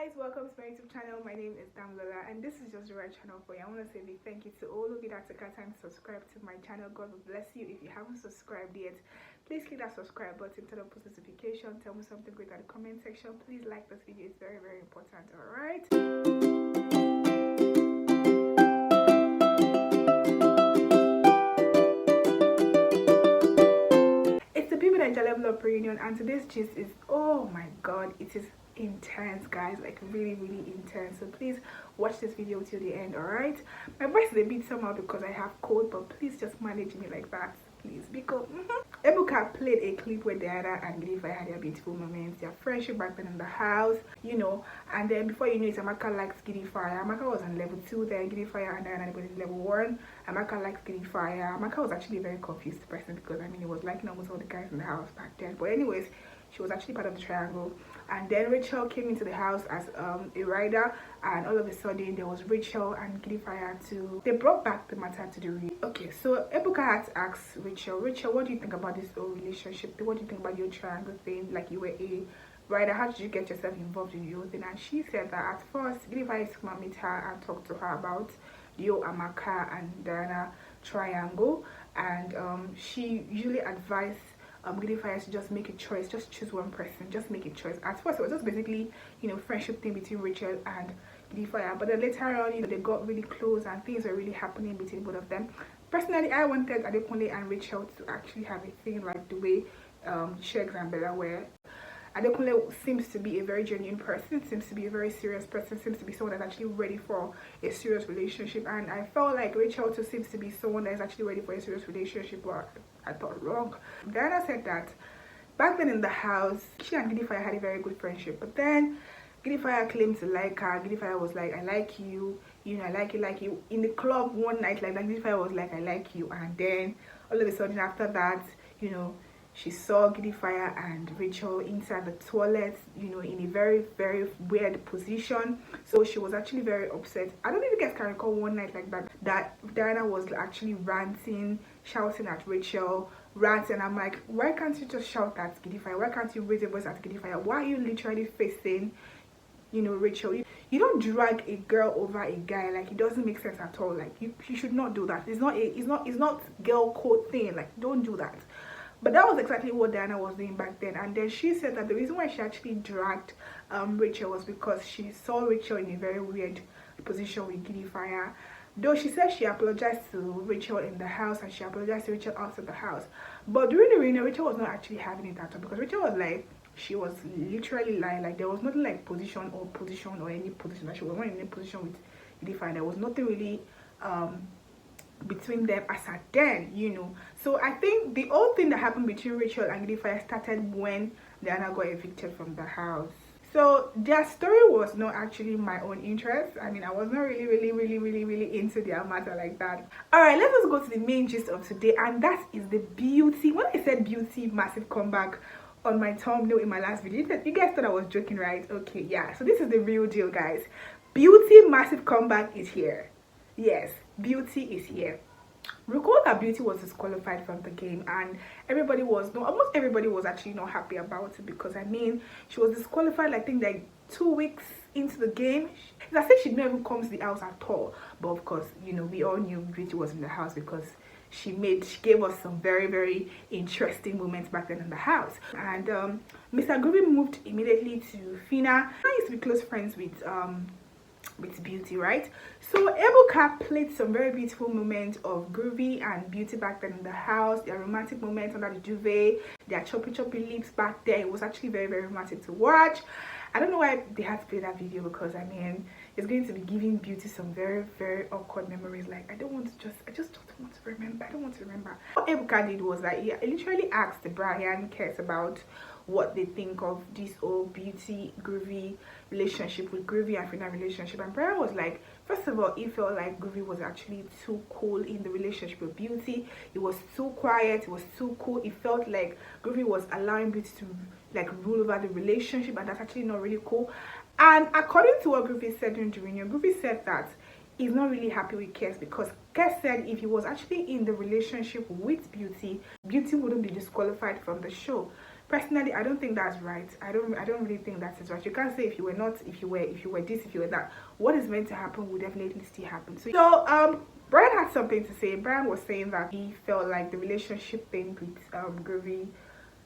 guys, welcome to my YouTube channel. My name is Damlola and this is just the right channel for you. I want to say a big thank you to all of you that took our time to subscribe to my channel. God will bless you. If you haven't subscribed yet, please click that subscribe button, turn on post notification, tell me something great in the comment section. Please like this video, it's very important. All right, it's the BBNaija Reunion and today's gist is, oh my god, it is intense, guys, like really intense. So please watch this video till the end. All right, my voice is a bit somehow because I have cold, but please just manage me like that, please, because Ebuka played a clip where Diana and Groovy had their beautiful moments, their friendship back then in the house, you know. And then before you know it, Amaka likes Groovy. Amaka was on level 2, then Groovy and Diana was level 1. Amaka likes Groovy. Amaka was actually a very confused person because I mean it was liking almost all the guys in the house back then. But anyways, she was actually part of the triangle. And then Rachel came into the house as a rider, and all of a sudden there was Rachel and Groovy too. They brought back the matter to the real. Okay, so Ebuka had to ask Rachel, what do you think about this whole relationship? What do you think about your triangle thing? Like, you were a rider, how did you get yourself involved in the whole thing? And she said that at first Groovy used to come and meet her and talk to her about the whole Amaka and Diana triangle, and she usually advised Groovy to just make a choice, just choose one person, just make a choice. At first it was just basically, you know, friendship thing between Rachel and Groovy, but then later on, you know, they got really close and things were really happening between both of them. Personally, I wanted Adekunle and Rachel to actually have a thing like the way Shegs and Bella were. Adekunle seems to be a very genuine person, seems to be a very serious person, seems to be someone that's actually ready for a serious relationship, and I felt like Rachel too seems to be someone that is actually ready for a serious relationship, but I thought wrong. Diana said that back then in the house, she and Groovy had a very good friendship, but then Groovy claimed to like her. Groovy was like, I like you, you know, I like you. In the club one night like that, Groovy was like, I like you, and then all of a sudden after that, you know, she saw Groovy and Rachel inside the toilet, you know, in a very weird position. So she was actually very upset. I don't know if you guys can recall one night like that Diana was actually ranting, shouting at Rachel, ranting. I'm like, why can't you just shout at Groovy? Why can't you raise your voice at Groovy? Why are you literally facing, you know, Rachel? You don't drag a girl over a guy. Like, it doesn't make sense at all. Like, you should not do that. It's not girl code thing. Like, don't do that. But that was exactly what Diana was doing back then. And then she said that the reason why she actually dragged Rachel was because she saw Rachel in a very weird position with Groovy. Though she said she apologized to Rachel in the house and she apologized to Rachel outside the house. But during the reunion, Rachel was not actually having it at all, because Rachel was like, she was literally lying. Like, there was nothing like position or any position. That she was not in any position with Groovy. There was nothing really between them as at then, you know. So I think the whole thing that happened between Rachel and Groovy started when Diana got evicted from the house. So their story was not actually my own interest. I mean, I was not really into their matter like that. All right, let us go to the main gist of today, and that is the beauty. When I said beauty massive comeback on my thumbnail in my last video, you guys thought I was joking, right? Okay, yeah, so this is the real deal, guys. Beauty massive comeback is here. Yes, Beauty is here. Recall that Beauty was disqualified from the game, and almost everybody was actually not happy about it, because I mean, she was disqualified, I think, like 2 weeks into the game. It's as if she didn't even come to the house at all. But of course, you know, we all knew Beauty was in the house because she gave us some very interesting moments back then in the house. And Mr. Groovy moved immediately to Phyna. I used to be close friends with Beauty, right? So Ebuka played some very beautiful moments of Groovy and Beauty back then in the house, their romantic moments under the duvet, their choppy lips back there. It was actually very romantic to watch. I don't know why they had to play that video, because I mean, it's going to be giving Beauty some very awkward memories. Like, I just don't want to remember. I don't want to remember. What Ebuka did was that he literally asked the Brian Cares about what they think of this whole Beauty Groovy relationship, with Groovy and Phyna relationship. And Brian was like, first of all, he felt like Groovy was actually too cool in the relationship with Beauty. It was too quiet, it was too cool. It felt like Groovy was allowing Beauty to like rule over the relationship, and that's actually not really cool. And according to what Groovy said during the reunion, Groovy said that he's not really happy with Kes, because Kes said if he was actually in the relationship with Beauty, Beauty wouldn't be disqualified from the show. Personally, I don't think that's right. I don't really think that is right. You can't say if you were not, if you were this, if you were that. What is meant to happen will definitely still happen. So Brian had something to say. Brian was saying that he felt like the relationship thing with Groovy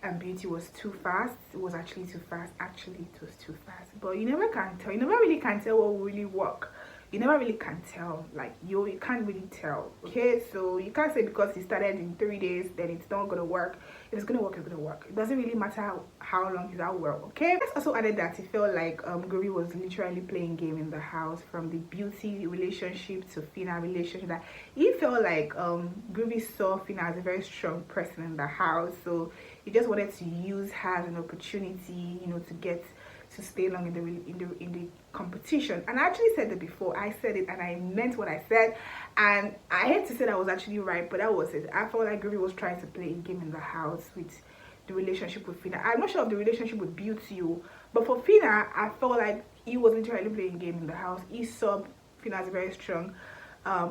and Beauty was too fast. It was actually too fast. Actually, it was too fast. But you never can tell. You never really can tell what will really work. You never really can tell. Like you can't really tell. Okay, so you can't say because it started in 3 days then it's not gonna work. If it's gonna work, it's gonna work. It doesn't really matter how long is that work. Okay. Let's also added that he felt like Groovy was literally playing game in the house, from the Beauty relationship to Phyna relationship. That he felt like Groovy saw Phyna as a very strong person in the house, so he just wanted to use her as an opportunity, you know, to stay long in the competition. And I actually said it before. I said it and I meant what I said, and I hate to say that I was actually right, but that was it. I felt like Groovy was trying to play a game in the house with the relationship with Phyna. I'm not sure of the relationship with Beauty, but for Phyna, I felt like he was literally playing a game in the house. He saw Phyna as a very strong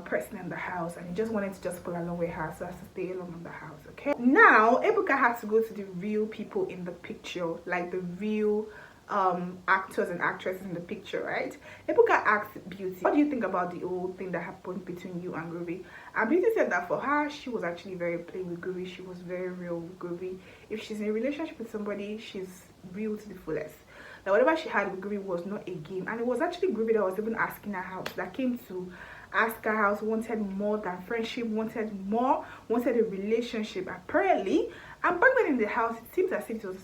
person in the house, and he just wanted to just pull along with her so as to stay along in the house. Okay, now Ebuka had to go to the real people in the picture, like the real actors and actresses in the picture, right? Ebuka asked Beauty, what do you think about the whole thing that happened between you and Groovy? And Beauty said that for her, she was actually very plain with Groovy. She was very real with Groovy. If she's in a relationship with somebody, she's real to the fullest. That whatever she had with Groovy was not a game, and it was actually Groovy that was even asking her out, that came to ask her out, wanted more than friendship, wanted more, wanted a relationship apparently. And back then in the house, it seems as if it was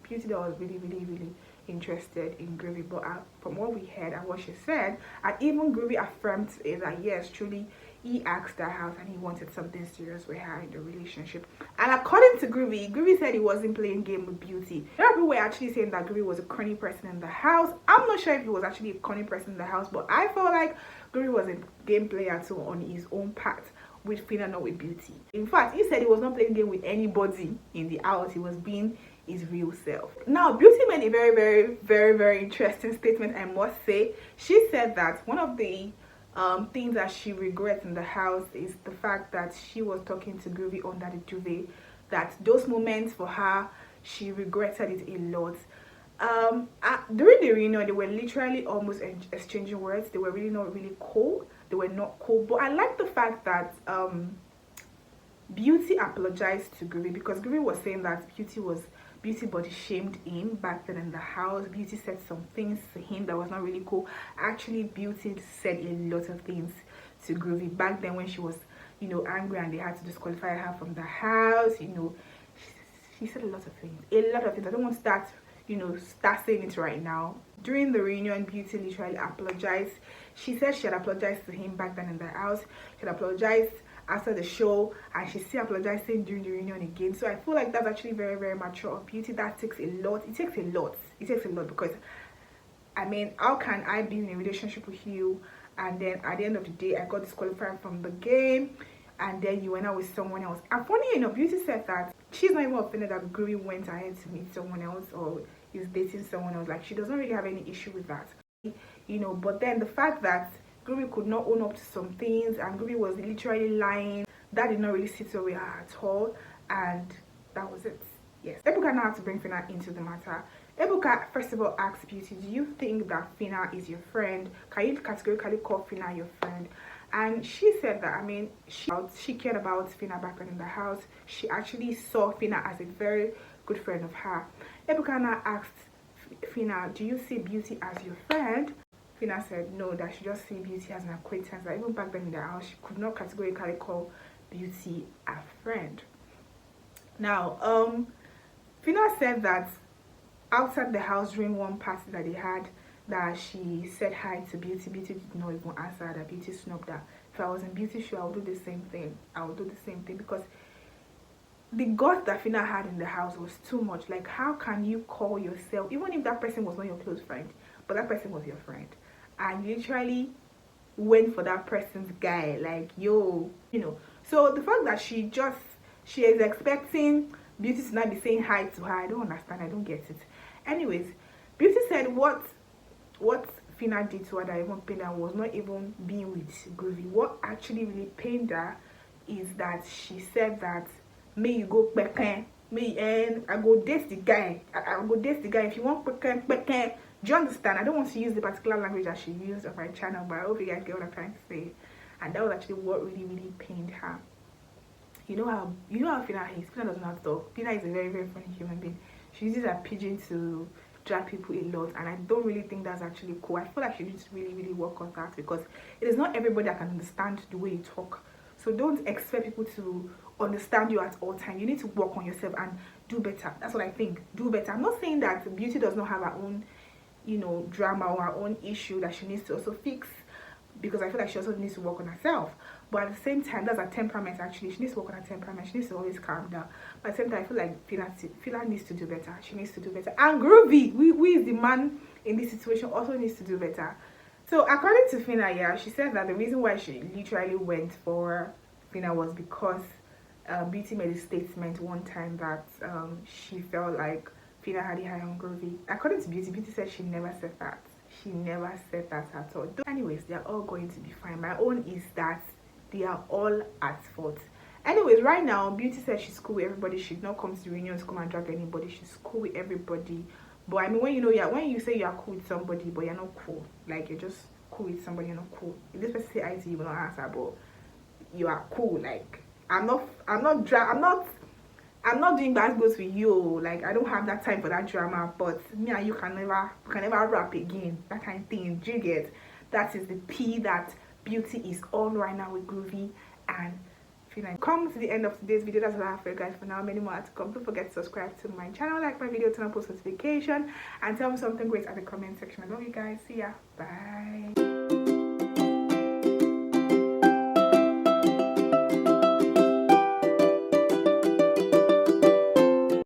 Beauty that was really interested in Groovy. But from what we heard and what she said, and even Groovy affirmed is that yes, truly he asked her out and he wanted something serious with her in the relationship. And according to Groovy said he wasn't playing game with Beauty. There are people were actually saying that Groovy was a corny person in the house. I'm not sure if he was actually a corny person in the house, but I felt like Groovy was a game player too on his own part with Phyna, not with Beauty. In fact, he said he was not playing game with anybody in the house. He was being his real self. Now Beauty made a very interesting statement, I must say. She said that one of the things that she regrets in the house is the fact that she was talking to Groovy under the duvet. That those moments for her, she regretted it a lot. During the reunion, they were literally almost exchanging words. They were really not really cool. They were not cool. But I like the fact that Beauty apologized to Groovy, because Groovy was saying that Beauty body shamed him back then in the house. Beauty said some things to him that was not really cool. Actually, Beauty said a lot of things to Groovy back then when she was, you know, angry and they had to disqualify her from the house. You know, she said a lot of things. I don't want to start saying it right now. During the reunion, Beauty literally apologized. She said she had apologized to him back then in the house. She had apologized after the show, and she's still apologizing during the reunion again. So I feel like that's actually very mature of Beauty. That takes a lot. It takes a lot, because I mean, how can I be in a relationship with you and then at the end of the day I got disqualified from the game and then you went out with someone else? And funny enough, Beauty said that she's not even offended that Groovy went ahead to meet someone else or is dating someone else. Like, she doesn't really have any issue with that, you know. But then the fact that Groovy could not own up to some things and Groovy was literally lying, that did not really sit well with her at all, and that was it. Yes, Ebuka now had to bring Phyna into the matter. Ebuka first of all asked Beauty, do you think that Phyna is your friend? Can you categorically call Phyna your friend? And she said that, I mean, she cared about Phyna back then in the house. She actually saw Phyna as a very good friend of her. Ebuka now asked Phyna, do you see Beauty as your friend? Phyna said no, that she just see Beauty as an acquaintance. That even back then in the house, she could not categorically call Beauty a friend. Now, Phyna said that outside the house during one party that they had, that she said hi to Beauty. Beauty did not even answer, that Beauty snubbed her. If I was in Beauty's show, I would do the same thing. Because the guts that Phyna had in the house was too much. Like, how can you call yourself, even if that person was not your close friend, but that person was your friend, and you literally went for that person's guy, like, yo, you know. So the fact that she is expecting Beauty to not be saying hi to her, I don't understand. I don't get it. Anyways, Beauty said what Phyna did to her that even pained her was not even being with Groovy. What actually really pained her is that she said that, may you go pepen me and I go date the guy. I go date the guy. If you want, do you understand? I don't want to use the particular language that she used on my channel, but I hope you guys get what I'm trying to say. And that was actually what really pained her. You know how Phyna is. Phyna doesn't have to talk. Phyna is a very funny human being. She uses her pigeon to drag people a lot, and I don't really think that's actually cool. I feel like she needs to really work on that, because it is not everybody that can understand the way you talk. So don't expect people to understand you at all times. You need to work on yourself and do better. That's what I think. Do better. I'm not saying that Beauty does not have her own, you know, drama or her own issue that she needs to also fix, because I feel like she also needs to work on herself. But at the same time, that's her temperament actually. She needs to work on her temperament. She needs to always calm down. But at the same time, I feel like Phyna needs to do better. She needs to do better. And Groovy, who is the man in this situation, also needs to do better. So according to Phyna, yeah, she said that the reason why she literally went for Phyna was because Beauty made a statement one time that she felt like Phyna had it high on Groovy. According to Beauty, Beauty said she never said that. She never said that at all. Anyways, they're all going to be fine. My own is that they are all at fault. Anyways, right now, Beauty said she's cool with everybody. She'd not come to reunions, come and drag anybody. She's cool with everybody. But I mean, when you say you're cool with somebody, but you're not cool, like you're just cool with somebody, you're not cool. If this person say I to you, will not answer, but you are cool. Like I'm not doing bad goes with you. Like I don't have that time for that drama. But me and you can never rap again. That kind of thing. Do you get? That is the P that Beauty is on right now with Groovy and Phyna. Come to the end of today's video. That's all I have for you guys for now. Many more to come. Don't forget to subscribe to my channel, like my video, turn on post notification, and tell me something great at the comment section. I love you guys. See ya. Bye.